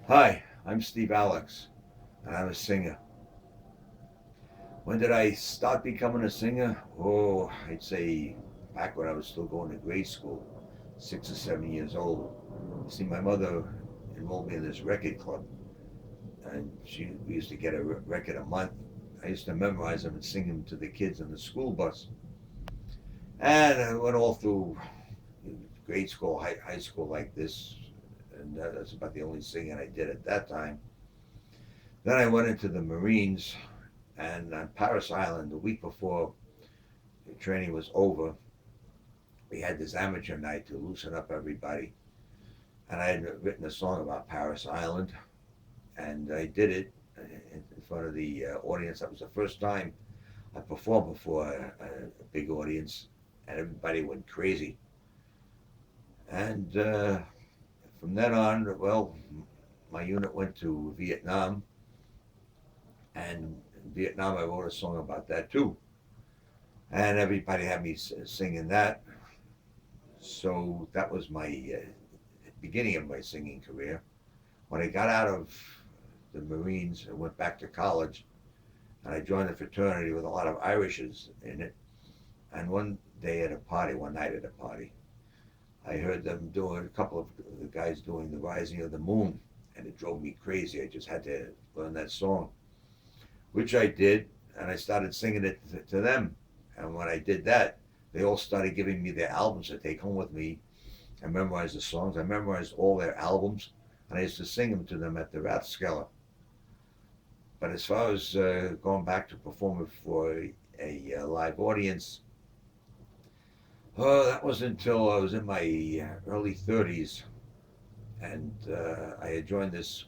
Hi, I'm Steve Alex, and I'm a singer. When did I start becoming a singer? Oh, I'd say back when I was still going to grade school, 6 or 7 years old. You see, my mother enrolled me in this record club, and we used to get a record a month. I used to memorize them and sing them to the kids on the school bus. And I went all through grade school, high school like this, and that's about the only singing I did at that time. Then I went into the Marines, and on Paris Island, the week before the training was over, we had this amateur night to loosen up everybody. And I had written a song about Paris Island, and I did it in front of the audience. That was the first time I performed before a big audience, and everybody went crazy. And from then on, well, my unit went to Vietnam, and in Vietnam I wrote a song about that too. And everybody had me singing that. So that was my beginning of my singing career. When I got out of the Marines, I went back to college, and I joined a fraternity with a lot of Irishes in it. And one day at a party, one night at a party, I heard them doing a couple of the guys doing the Rising of the Moon, and it drove me crazy. I just had to learn that song, which I did, and I started singing it to them. And when I did that, they all started giving me their albums to take home with me. I memorized the songs. I memorized all their albums, and I used to sing them to them at the Rathskeller. But as far as going back to performing for a live audience, oh, that was until I was in my early 30s, and I had joined this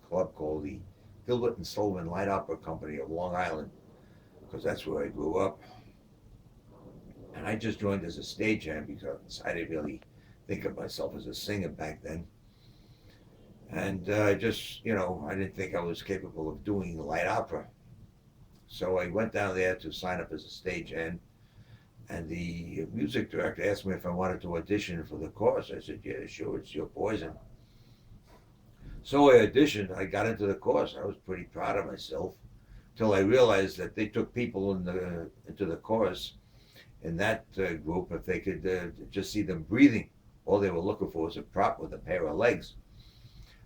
club called the Gilbert and Sullivan Light Opera Company of Long Island, because that's where I grew up. And I just joined as a stagehand because I didn't really think of myself as a singer back then. And I didn't think I was capable of doing light opera. So I went down there to sign up as a stagehand, and the music director asked me if I wanted to audition for the chorus. I said, "Yeah, sure, it's your poison." So I auditioned. I got into the chorus. I was pretty proud of myself until I realized that they took people into the chorus in that group if they could just see them breathing. All they were looking for was a prop with a pair of legs.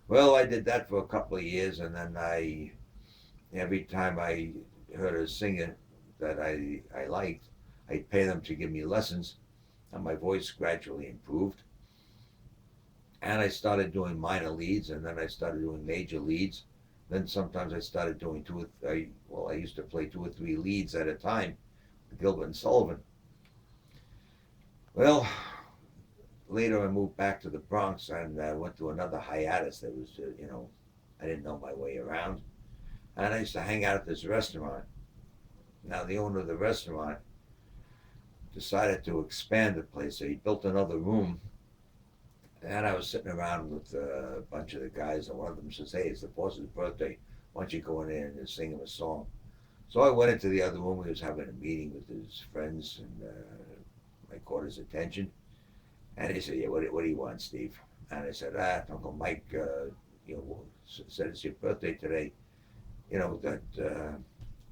Well, I did that for a couple of years, and then every time I heard a singer that I liked, I'd pay them to give me lessons, and my voice gradually improved. And I started doing minor leads, and then I started doing major leads. Then sometimes I started doing I used to play 2 or 3 leads at a time, Gilbert and Sullivan. Well, later I moved back to the Bronx and went through another hiatus. That was, I didn't know my way around. And I used to hang out at this restaurant. Now, the owner of the restaurant decided to expand the place, so he built another room. And I was sitting around with a bunch of the guys, and one of them says, "Hey, it's the boss's birthday. Why don't you go in there and sing him a song?" So I went into the other room. He was having a meeting with his friends, and I caught his attention. And he said, "Yeah, what do you want, Steve?" And I said, Uncle Mike, said it's your birthday today. That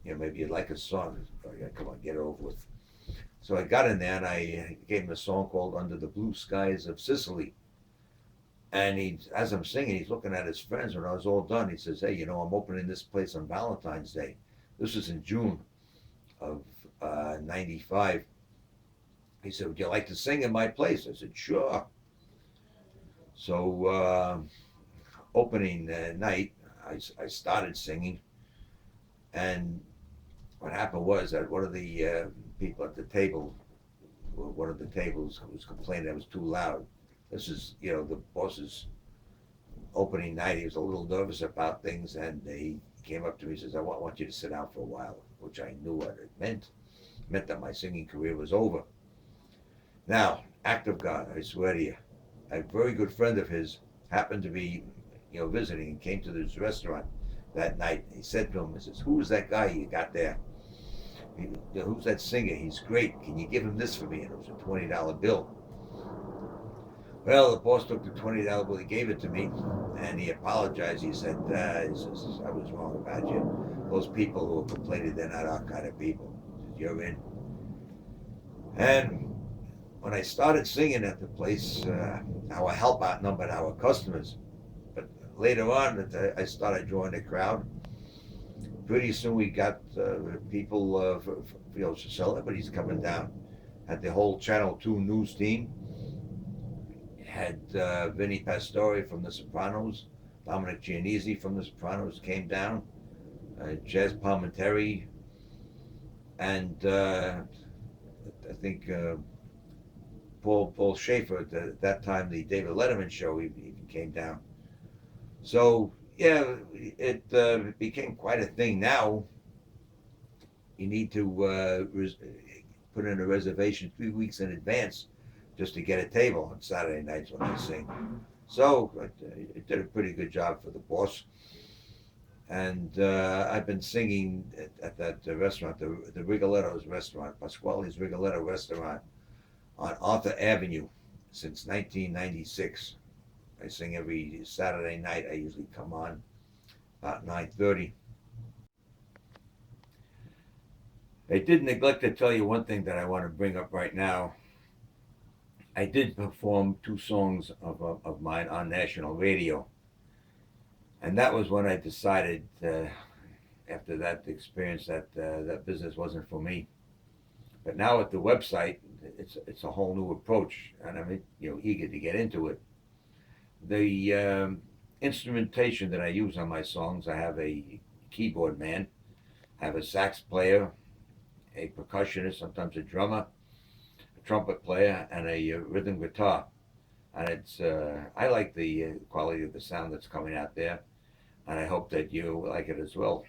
maybe you'd like a song. Oh, yeah, come on, get it over with. So I got in there and I gave him a song called "Under the Blue Skies of Sicily." And as I'm singing, he's looking at his friends. When I was all done, he says, "Hey, I'm opening this place on Valentine's Day." This was in June of '95. He said, "Would you like to sing in my place?" I said, "Sure." So opening night, I started singing, and what happened was that one of the people at the table, one of the tables, was complaining I was too loud. This is, the boss's opening night. He was a little nervous about things, and he came up to me and says, "I want you to sit down for a while," which I knew what it meant. It meant that my singing career was over. Now, act of God, I swear to you, a very good friend of his happened to be, visiting and came to this restaurant that night. He said to him, he says, "Who's that guy you got there? Who's that singer? He's great. Can you give him this for me?" And it was a $20 bill. Well, the boss took the $20 bill, he gave it to me, and he apologized. He says, I was wrong about you. Those people who are complaining, they're not our kind of people. He says, you're in. And when I started singing at the place, our help outnumbered our customers. But later on, I started drawing the crowd. Pretty soon we got people, celebrities coming down. Had the whole Channel 2 news team. Had Vinny Pastore from The Sopranos, Dominic Giannese from The Sopranos came down, Jazz Palminteri, and I think Paul Schaefer at that time, the David Letterman show, he came down. So yeah, it became quite a thing. Now you need to put in a reservation 3 weeks in advance just to get a table on Saturday nights when I sing. So it did a pretty good job for the boss. And I've been singing at that restaurant, the Rigoletto's restaurant, Pasquale's Rigoletto restaurant on Arthur Avenue since 1996. I sing every Saturday night. I usually come on about 9:30. I did neglect to tell you one thing that I want to bring up right now. I did perform 2 songs of mine on national radio. And that was when I decided, after that experience, that that business wasn't for me. But now at the website, it's a whole new approach, and I'm eager to get into it. The instrumentation that I use on my songs, I have a keyboard man, I have a sax player, a percussionist, sometimes a drummer, a trumpet player, and a rhythm guitar. And it's I like the quality of the sound that's coming out there, and I hope that you like it as well.